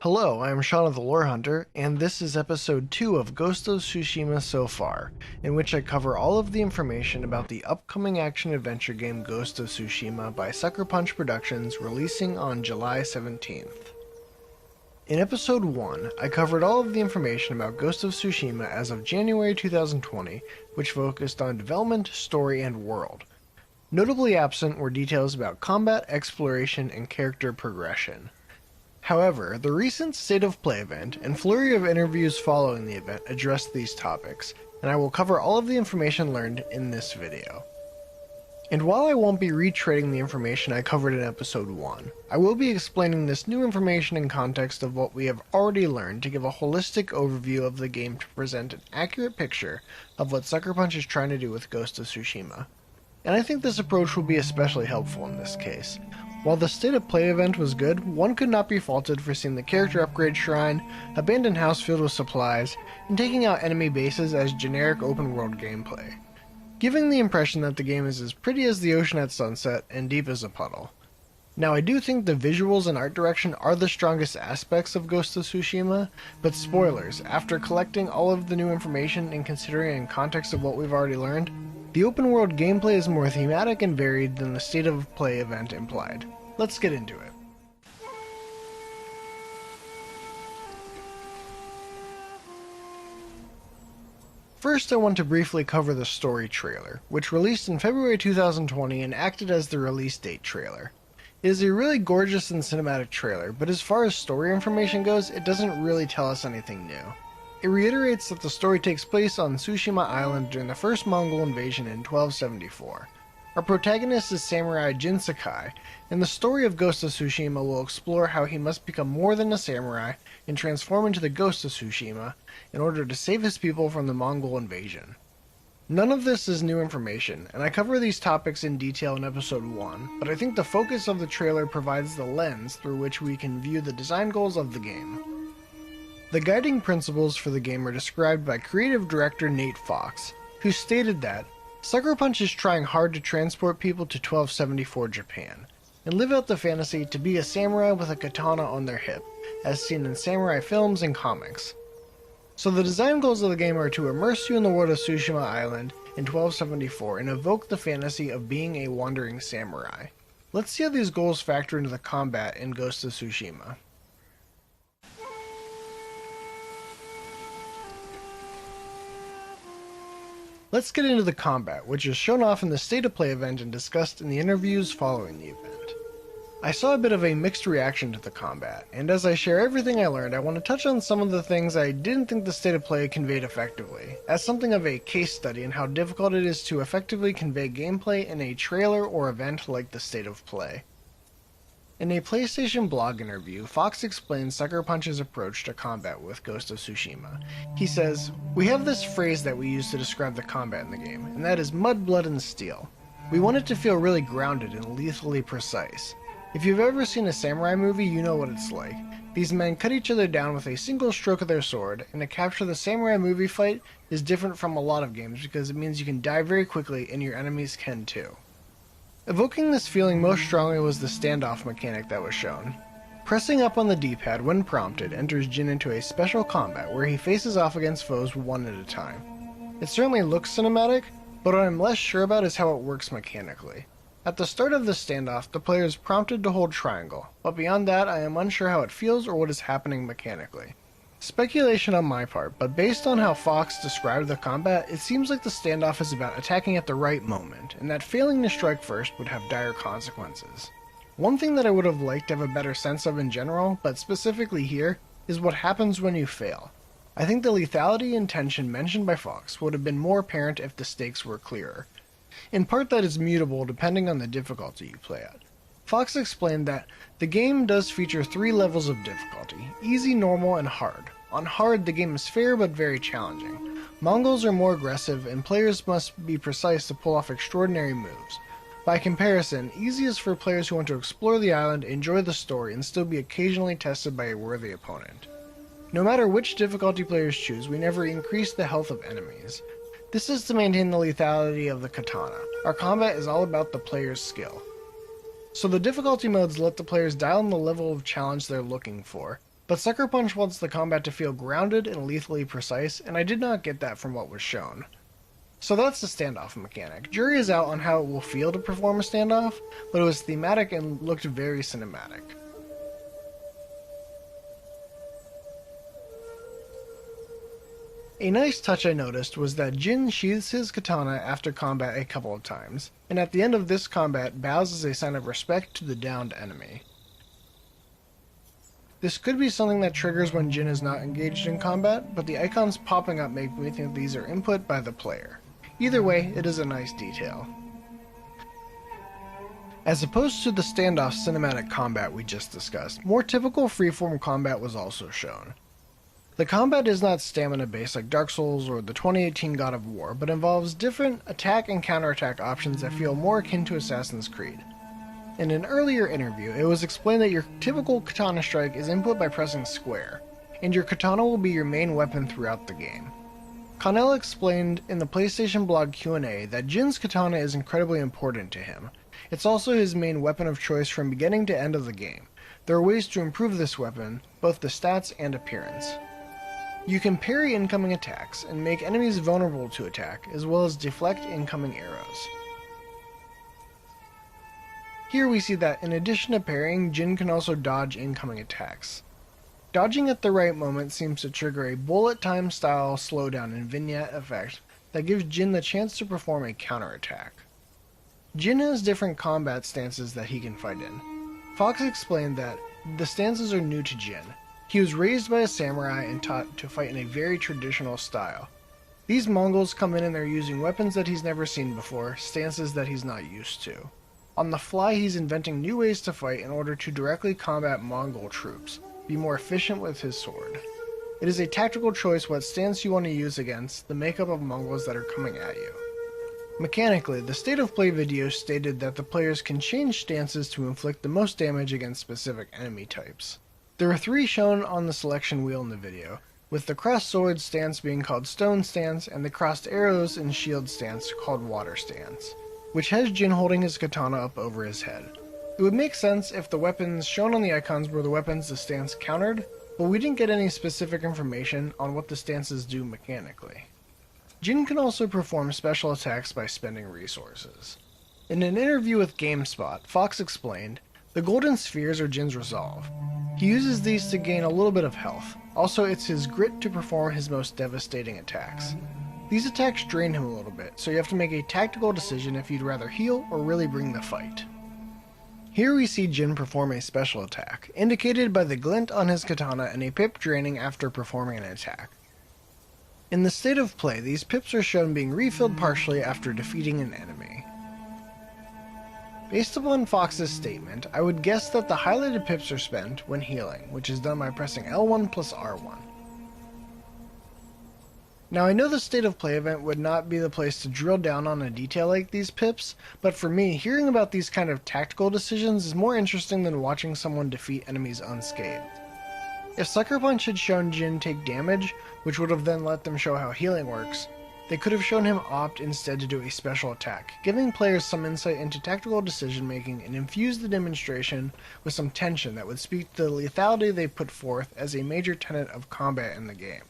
Hello, I am Shauna the Lore Hunter, and this is episode 2 of Ghost of Tsushima So Far, in which I cover all of the information about the upcoming action-adventure game Ghost of Tsushima by Sucker Punch Productions, releasing on July 17th. In episode 1, I covered all of the information about Ghost of Tsushima as of January 2020, which focused on development, story, and world. Notably absent were details about combat, exploration, and character progression. However, the recent State of Play event and flurry of interviews following the event addressed these topics, and I will cover all of the information learned in this video. And while I won't be retreading the information I covered in episode 1, I will be explaining this new information in context of what we have already learned to give a holistic overview of the game to present an accurate picture of what Sucker Punch is trying to do with Ghost of Tsushima. And I think this approach will be especially helpful in this case. While the State of Play event was good, one could not be faulted for seeing the character upgrade shrine, abandoned house filled with supplies, and taking out enemy bases as generic open world gameplay, giving the impression that the game is as pretty as the ocean at sunset and deep as a puddle. Now, I do think the visuals and art direction are the strongest aspects of Ghost of Tsushima, but spoilers, after collecting all of the new information and considering it in context of what we've already learned, the open world gameplay is more thematic and varied than the State of Play event implied. Let's get into it. First, I want to briefly cover the story trailer, which released in February 2020 and acted as the release date trailer. It is a really gorgeous and cinematic trailer, but as far as story information goes, it doesn't really tell us anything new. It reiterates that the story takes place on Tsushima Island during the first Mongol invasion in 1274. Our protagonist is Samurai Jin Sakai, and the story of Ghost of Tsushima will explore how he must become more than a samurai and transform into the Ghost of Tsushima in order to save his people from the Mongol invasion. None of this is new information, and I cover these topics in detail in episode 1, but I think the focus of the trailer provides the lens through which we can view the design goals of the game. The guiding principles for the game are described by creative director Nate Fox, who stated that Sucker Punch is trying hard to transport people to 1274 Japan, and live out the fantasy to be a samurai with a katana on their hip, as seen in samurai films and comics. So the design goals of the game are to immerse you in the world of Tsushima Island in 1274 and evoke the fantasy of being a wandering samurai. Let's see how these goals factor into the combat in Ghost of Tsushima. Let's get into the combat, which is shown off in the State of Play event and discussed in the interviews following the event. I saw a bit of a mixed reaction to the combat, and as I share everything I learned, I want to touch on some of the things I didn't think the State of Play conveyed effectively, as something of a case study in how difficult it is to effectively convey gameplay in a trailer or event like the State of Play. In a PlayStation blog interview, Fox explains Sucker Punch's approach to combat with Ghost of Tsushima. He says, "We have this phrase that we use to describe the combat in the game, and that is mud, blood, and steel. We want it to feel really grounded and lethally precise. If you've ever seen a samurai movie, you know what it's like. These men cut each other down with a single stroke of their sword, and to capture the samurai movie fight is different from a lot of games because it means you can die very quickly and your enemies can too." Evoking this feeling most strongly was the standoff mechanic that was shown. Pressing up on the D-pad when prompted enters Jin into a special combat where he faces off against foes one at a time. It certainly looks cinematic, but what I'm less sure about is how it works mechanically. At the start of the standoff, the player is prompted to hold triangle, but beyond that I am unsure how it feels or what is happening mechanically. Speculation on my part, but based on how Fox described the combat, it seems like the standoff is about attacking at the right moment, and that failing to strike first would have dire consequences. One thing that I would have liked to have a better sense of in general, but specifically here, is what happens when you fail. I think the lethality and tension mentioned by Fox would have been more apparent if the stakes were clearer. In part that is mutable depending on the difficulty you play at. Fox explained that the game does feature 3 levels of difficulty: easy, normal, and hard. On hard, the game is fair but very challenging. Mongols are more aggressive, and players must be precise to pull off extraordinary moves. By comparison, easy is for players who want to explore the island, enjoy the story, and still be occasionally tested by a worthy opponent. No matter which difficulty players choose, we never increase the health of enemies. This is to maintain the lethality of the katana. Our combat is all about the player's skill. So the difficulty modes let the players dial in the level of challenge they're looking for. But Sucker Punch wants the combat to feel grounded and lethally precise, and I did not get that from what was shown. So that's the standoff mechanic. Jury is out on how it will feel to perform a standoff, but it was thematic and looked very cinematic. A nice touch I noticed was that Jin sheathes his katana after combat a couple of times, and at the end of this combat bows as a sign of respect to the downed enemy. This could be something that triggers when Jin is not engaged in combat, but the icons popping up make me think these are input by the player. Either way, it is a nice detail. As opposed to the standoff cinematic combat we just discussed, more typical freeform combat was also shown. The combat is not stamina based like Dark Souls or the 2018 God of War, but involves different attack and counterattack options that feel more akin to Assassin's Creed. In an earlier interview, it was explained that your typical Katana Strike is input by pressing square, and your katana will be your main weapon throughout the game. Connell explained in the PlayStation blog Q&A that Jin's katana is incredibly important to him. It's also his main weapon of choice from beginning to end of the game. There are ways to improve this weapon, both the stats and appearance. You can parry incoming attacks and make enemies vulnerable to attack, as well as deflect incoming arrows. Here we see that in addition to parrying, Jin can also dodge incoming attacks. Dodging at the right moment seems to trigger a bullet time style slowdown and vignette effect that gives Jin the chance to perform a counterattack. Jin has different combat stances that he can fight in. Fox explained that the stances are new to Jin. He was raised by a samurai and taught to fight in a very traditional style. These Mongols come in and they're using weapons that he's never seen before, stances that he's not used to. On the fly, he's inventing new ways to fight in order to directly combat Mongol troops, be more efficient with his sword. It is a tactical choice what stance you want to use against the makeup of Mongols that are coming at you. Mechanically, the state of play video stated that the players can change stances to inflict the most damage against specific enemy types. There are 3 shown on the selection wheel in the video, with the crossed sword stance being called stone stance and the crossed arrows and shield stance called water stance, which has Jin holding his katana up over his head. It would make sense if the weapons shown on the icons were the weapons the stance countered, but we didn't get any specific information on what the stances do mechanically. Jin can also perform special attacks by spending resources. In an interview with GameSpot, Fox explained, "The golden spheres are Jin's resolve. He uses these to gain a little bit of health. Also, it's his grit to perform his most devastating attacks. These attacks drain him a little bit, so you have to make a tactical decision if you'd rather heal or really bring the fight." Here we see Jin perform a special attack, indicated by the glint on his katana and a pip draining after performing an attack. In the state of play, these pips are shown being refilled partially after defeating an enemy. Based upon Fox's statement, I would guess that the highlighted pips are spent when healing, which is done by pressing L1 plus R1. Now I know the state of play event would not be the place to drill down on a detail like these pips, but for me, hearing about these kind of tactical decisions is more interesting than watching someone defeat enemies unscathed. If Sucker Punch had shown Jin take damage, which would have then let them show how healing works, they could have shown him opt instead to do a special attack, giving players some insight into tactical decision making and infuse the demonstration with some tension that would speak to the lethality they put forth as a major tenet of combat in the game.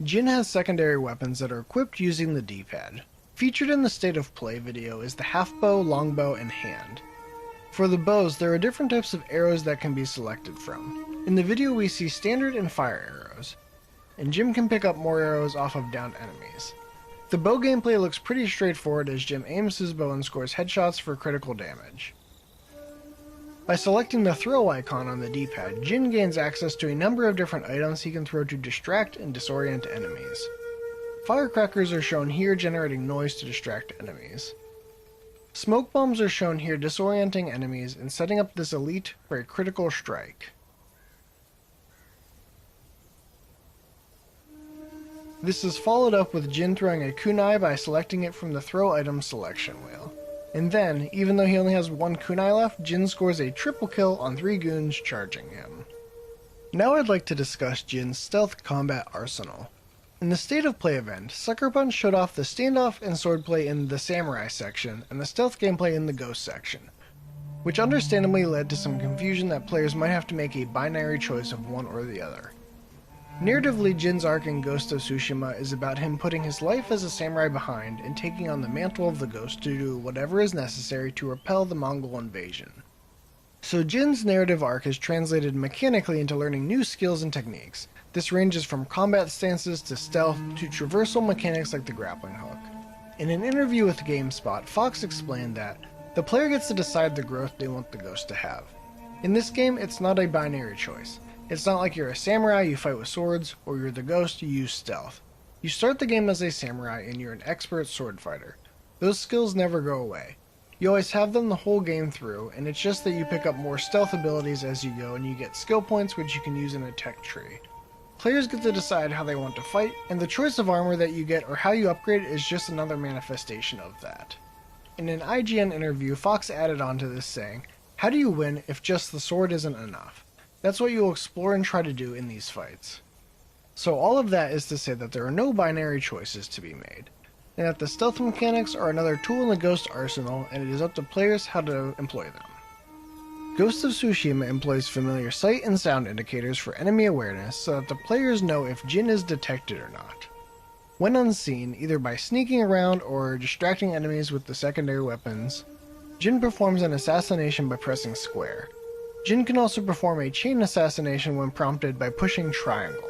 Jin has secondary weapons that are equipped using the D-pad. Featured in the state of play video is the half bow, longbow, and hand. For the bows, there are different types of arrows that can be selected from. In the video we see standard and fire arrows, and Jim can pick up more arrows off of downed enemies. The bow gameplay looks pretty straightforward as Jim aims his bow and scores headshots for critical damage. By selecting the throw icon on the D-pad, Jin gains access to a number of different items he can throw to distract and disorient enemies. Firecrackers are shown here generating noise to distract enemies. Smoke bombs are shown here disorienting enemies and setting up this elite for a critical strike. This is followed up with Jin throwing a kunai by selecting it from the throw item selection wheel. And then, even though he only has 1 kunai left, Jin scores a triple kill on 3 goons charging him. Now I'd like to discuss Jin's stealth combat arsenal. In the State of Play event, Sucker Punch showed off the standoff and swordplay in the Samurai section, and the stealth gameplay in the Ghost section. which understandably led to some confusion that players might have to make a binary choice of one or the other. Narratively, Jin's arc in Ghost of Tsushima is about him putting his life as a samurai behind and taking on the mantle of the ghost to do whatever is necessary to repel the Mongol invasion. So Jin's narrative arc is translated mechanically into learning new skills and techniques. This ranges from combat stances to stealth to traversal mechanics like the grappling hook. In an interview with GameSpot, Fox explained that the player gets to decide the growth they want the ghost to have. In this game, it's not a binary choice. It's not like you're a samurai, you fight with swords, or you're the ghost, you use stealth. You start the game as a samurai and you're an expert sword fighter. Those skills never go away. You always have them the whole game through, and it's just that you pick up more stealth abilities as you go and you get skill points which you can use in a tech tree. Players get to decide how they want to fight, and the choice of armor that you get or how you upgrade is just another manifestation of that. In an IGN interview, Fox added on to this saying, "How do you win if just the sword isn't enough? That's what you will explore and try to do in these fights." So all of that is to say that there are no binary choices to be made, and that the stealth mechanics are another tool in the Ghost arsenal, and it is up to players how to employ them. Ghost of Tsushima employs familiar sight and sound indicators for enemy awareness so that the players know if Jin is detected or not. When unseen, either by sneaking around or distracting enemies with the secondary weapons, Jin performs an assassination by pressing square. Jin can also perform a chain assassination when prompted by pushing triangle.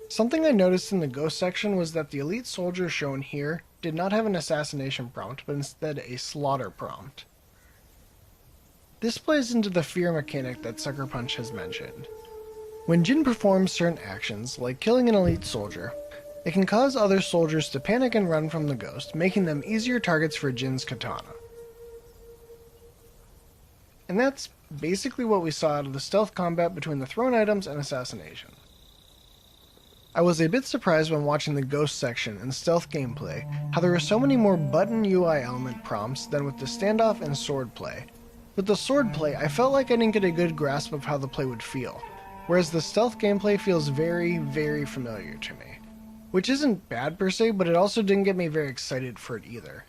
Something I noticed in the Ghost section was that the elite soldier shown here did not have an assassination prompt, but instead a slaughter prompt. This plays into the fear mechanic that Sucker Punch has mentioned. When Jin performs certain actions, like killing an elite soldier, it can cause other soldiers to panic and run from the ghost, making them easier targets for Jin's katana. And that's basically what we saw out of the stealth combat between the thrown items and assassination. I was a bit surprised when watching the Ghost section and stealth gameplay how there were so many more button UI element prompts than with the standoff and sword play. With the sword play, I felt like I didn't get a good grasp of how the play would feel, whereas the stealth gameplay feels very, very familiar to me. Which isn't bad per se, but it also didn't get me very excited for it either.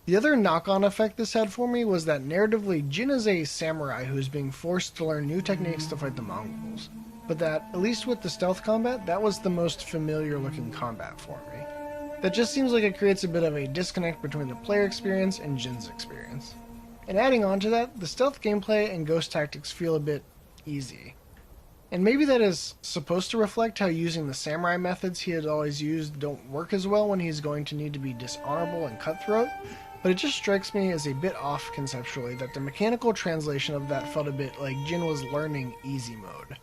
The other knock-on effect this had for me was that narratively Jin is a samurai who is being forced to learn new techniques to fight the Mongols, but that, at least with the stealth combat, that was the most familiar looking combat for me. That just seems like it creates a bit of a disconnect between the player experience and Jin's experience. And adding on to that, the stealth gameplay and ghost tactics feel a bit easy. And maybe that is supposed to reflect how using the samurai methods he had always used don't work as well when he's going to need to be dishonorable and cutthroat, but it just strikes me as a bit off conceptually that the mechanical translation of that felt a bit like Jin was learning easy mode.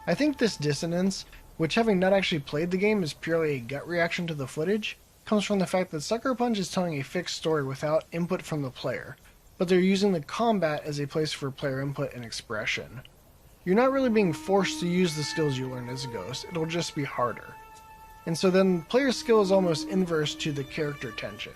I think this dissonance, which having not actually played the game is purely a gut reaction to the footage, comes from the fact that Sucker Punch is telling a fixed story without input from the player, but they're using the combat as a place for player input and expression. You're not really being forced to use the skills you learned as a ghost, it'll just be harder. And so then player skill is almost inverse to the character tension.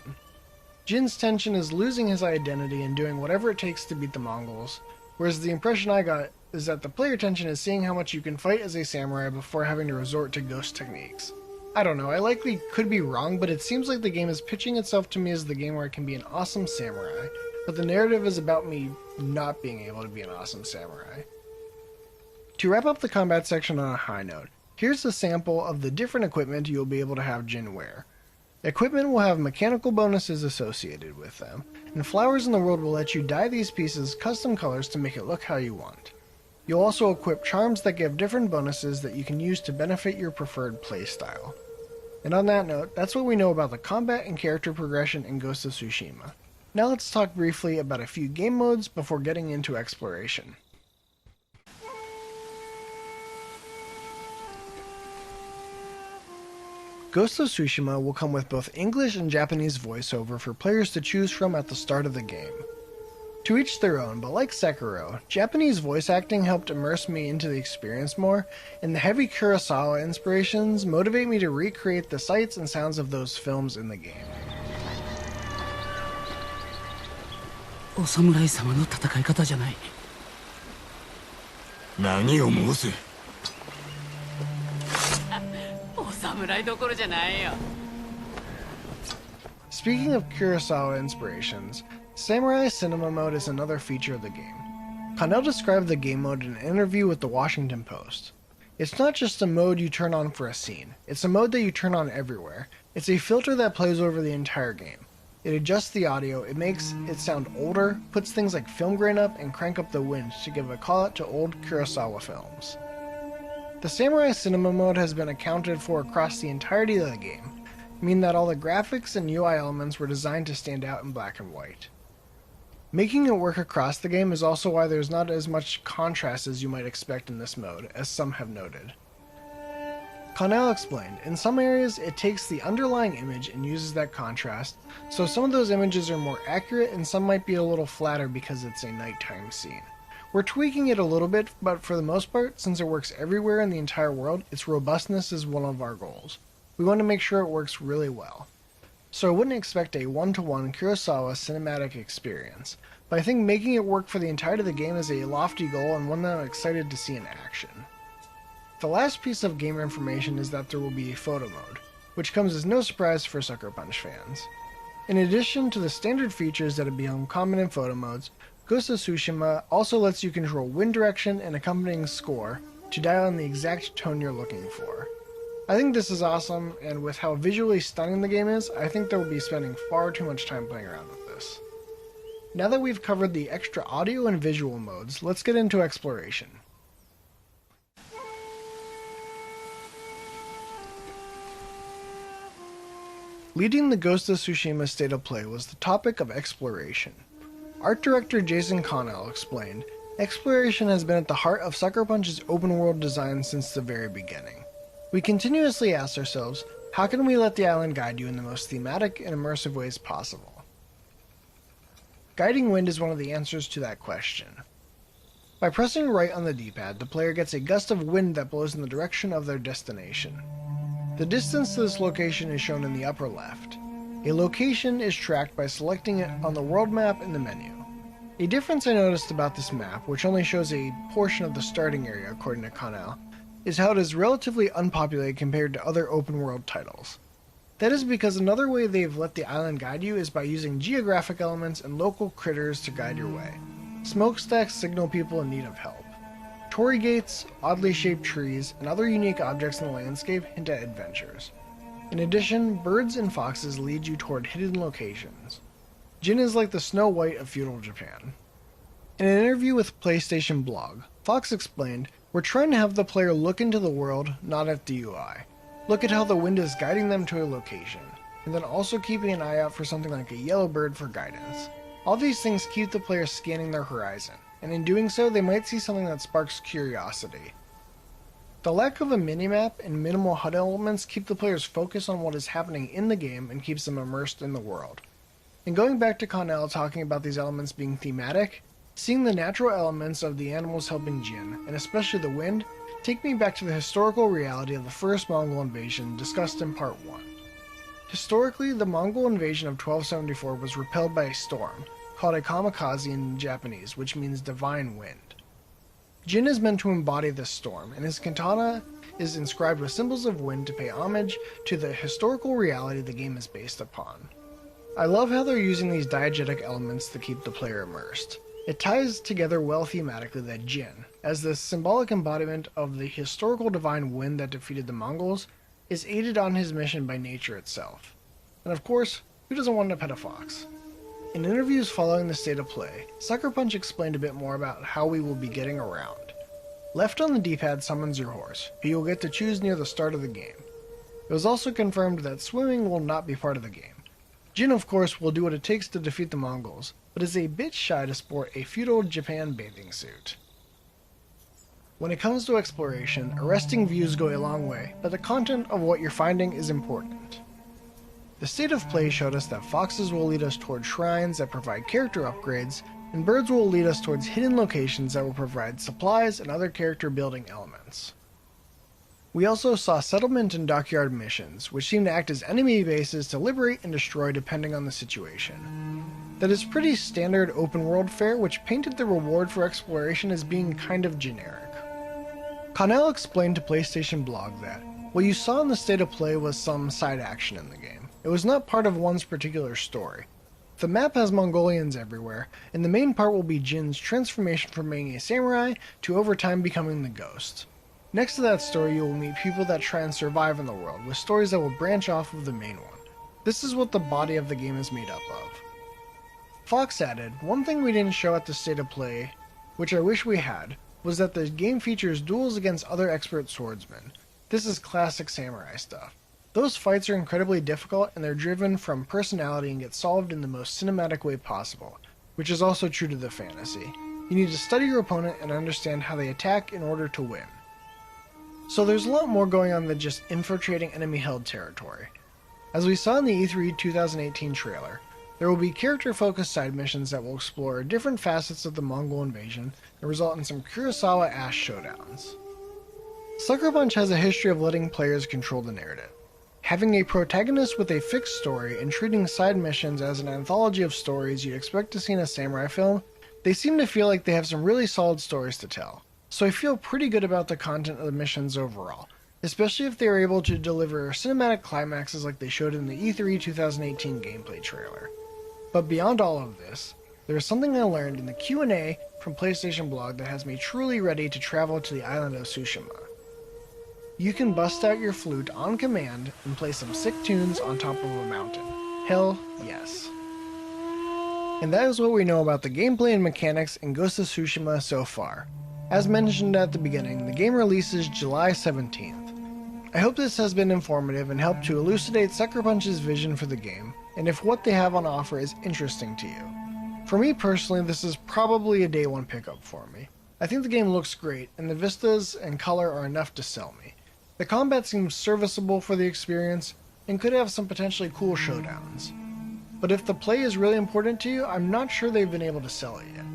Jin's tension is losing his identity and doing whatever it takes to beat the Mongols, whereas the impression I got is that the player tension is seeing how much you can fight as a samurai before having to resort to ghost techniques. I don't know, I likely could be wrong, but it seems like the game is pitching itself to me as the game where I can be an awesome samurai, but the narrative is about me not being able to be an awesome samurai. To wrap up the combat section on a high note, here's a sample of the different equipment you'll be able to have Jin wear. Equipment will have mechanical bonuses associated with them, and Flowers in the World will let you dye these pieces custom colors to make it look how you want. You'll also equip charms that give different bonuses that you can use to benefit your preferred playstyle. And on that note, that's what we know about the combat and character progression in Ghost of Tsushima. Now let's talk briefly about a few game modes before getting into exploration. Ghost of Tsushima will come with both English and Japanese voiceover for players to choose from at the start of the game. To each their own, but like Sekiro, Japanese voice acting helped immerse me into the experience more, and the heavy Kurosawa inspirations motivate me to recreate the sights and sounds of those films in the game. お侍様の戦い方じゃない。何を申す。お侍どころじゃないよ。Speaking of Kurosawa inspirations, Samurai Cinema Mode is another feature of the game. Connell described the game mode in an interview with the Washington Post. It's not just a mode you turn on for a scene, it's a mode that you turn on everywhere. It's a filter that plays over the entire game. It adjusts the audio, it makes it sound older, puts things like film grain up, and crank up the wind to give a call out to old Kurosawa films. The Samurai Cinema Mode has been accounted for across the entirety of the game, meaning that all the graphics and UI elements were designed to stand out in black and white. Making it work across the game is also why there's not as much contrast as you might expect in this mode, as some have noted. Connell explained, in some areas it takes the underlying image and uses that contrast, so some of those images are more accurate and some might be a little flatter because it's a nighttime scene. We're tweaking it a little bit, but for the most part, since it works everywhere in the entire world, its robustness is one of our goals. We want to make sure it works really well. So I wouldn't expect a one-to-one Kurosawa cinematic experience, but I think making it work for the entirety of the game is a lofty goal and one that I'm excited to see in action. The last piece of game information is that there will be a photo mode, which comes as no surprise for Sucker Punch fans. In addition to the standard features that have become common in photo modes, Ghost of Tsushima also lets you control wind direction and accompanying score to dial in the exact tone you're looking for. I think this is awesome, and with how visually stunning the game is, I think they'll be spending far too much time playing around with this. Now that we've covered the extra audio and visual modes, let's get into exploration. Leading the Ghost of Tsushima state of play was the topic of exploration. Art director Jason Connell explained, exploration has been at the heart of Sucker Punch's open world design since the very beginning. We continuously ask ourselves, how can we let the island guide you in the most thematic and immersive ways possible? Guiding wind is one of the answers to that question. By pressing right on the D-pad, the player gets a gust of wind that blows in the direction of their destination. The distance to this location is shown in the upper left. A location is tracked by selecting it on the world map in the menu. A difference I noticed about this map, which only shows a portion of the starting area according to Connell, is how it is relatively unpopulated compared to other open world titles. That is because another way they've let the island guide you is by using geographic elements and local critters to guide your way. Smokestacks signal people in need of help. Torii gates, oddly shaped trees, and other unique objects in the landscape hint at adventures. In addition, birds and foxes lead you toward hidden locations. Jin is like the Snow White of feudal Japan. In an interview with PlayStation Blog, Fox explained, "We're trying to have the player look into the world, not at the UI. Look at how the wind is guiding them to a location, and then also keeping an eye out for something like a yellow bird for guidance. All these things keep the player scanning their horizon, and in doing so they might see something that sparks curiosity." The lack of a minimap and minimal HUD elements keep the players focused on what is happening in the game and keeps them immersed in the world. And going back to Connell talking about these elements being thematic, seeing the natural elements of the animals helping Jin, and especially the wind, take me back to the historical reality of the first Mongol invasion discussed in Part 1. Historically, the Mongol invasion of 1274 was repelled by a storm, called a kamikaze in Japanese, which means divine wind. Jin is meant to embody this storm, and his katana is inscribed with symbols of wind to pay homage to the historical reality the game is based upon. I love how they're using these diegetic elements to keep the player immersed. It ties together well thematically that Jin, as the symbolic embodiment of the historical divine wind that defeated the Mongols, is aided on his mission by nature itself. And of course, who doesn't want to pet a fox? In interviews following the state of play, Sucker Punch explained a bit more about how we will be getting around. Left on the D-pad summons your horse, who you'll get to choose near the start of the game. It was also confirmed that swimming will not be part of the game. Jin, of course, will do what it takes to defeat the Mongols, but is a bit shy to sport a feudal Japan bathing suit. When it comes to exploration, arresting views go a long way, but the content of what you're finding is important. The state of play showed us that foxes will lead us toward shrines that provide character upgrades, and birds will lead us towards hidden locations that will provide supplies and other character building elements. We also saw settlement and dockyard missions, which seem to act as enemy bases to liberate and destroy depending on the situation. That is pretty standard open world fare, which painted the reward for exploration as being kind of generic. Connell explained to PlayStation Blog that what you saw in the state of play was some side action in the game. It was not part of one's particular story. The map has Mongolians everywhere, and the main part will be Jin's transformation from being a samurai to over time becoming the ghost. Next to that story, you will meet people that try and survive in the world, with stories that will branch off of the main one. This is what the body of the game is made up of. Fox added, one thing we didn't show at the state of play, which I wish we had, was that the game features duels against other expert swordsmen. This is classic samurai stuff. Those fights are incredibly difficult, and they're driven from personality and get solved in the most cinematic way possible, which is also true to the fantasy. You need to study your opponent and understand how they attack in order to win. So there's a lot more going on than just infiltrating enemy-held territory. As we saw in the E3 2018 trailer, there will be character-focused side missions that will explore different facets of the Mongol invasion and result in some Kurosawa-ass showdowns. Sucker Punch has a history of letting players control the narrative. Having a protagonist with a fixed story and treating side missions as an anthology of stories you'd expect to see in a samurai film, they seem to feel like they have some really solid stories to tell. So I feel pretty good about the content of the missions overall, especially if they are able to deliver cinematic climaxes like they showed in the E3 2018 gameplay trailer. But beyond all of this, there is something I learned in the Q&A from PlayStation Blog that has me truly ready to travel to the island of Tsushima. You can bust out your flute on command and play some sick tunes on top of a mountain. Hell yes. And that is what we know about the gameplay and mechanics in Ghost of Tsushima so far. As mentioned at the beginning, the game releases July 17th. I hope this has been informative and helped to elucidate Sucker Punch's vision for the game, and if what they have on offer is interesting to you. For me personally, this is probably a day one pickup for me. I think the game looks great, and the vistas and color are enough to sell me. The combat seems serviceable for the experience, and could have some potentially cool showdowns. But if the play is really important to you, I'm not sure they've been able to sell it yet.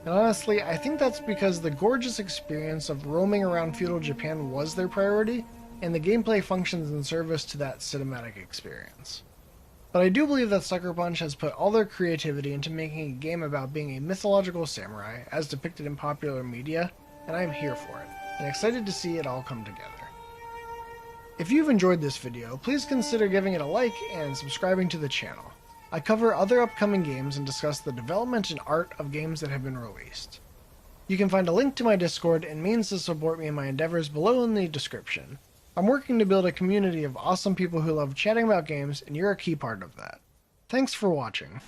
And honestly, I think that's because the gorgeous experience of roaming around feudal Japan was their priority, and the gameplay functions in service to that cinematic experience. But I do believe that Sucker Punch has put all their creativity into making a game about being a mythological samurai, as depicted in popular media, and I am here for it, and excited to see it all come together. If you've enjoyed this video, please consider giving it a like and subscribing to the channel. I cover other upcoming games and discuss the development and art of games that have been released. You can find a link to my Discord and means to support me in my endeavors below in the description. I'm working to build a community of awesome people who love chatting about games, and you're a key part of that. Thanks for watching.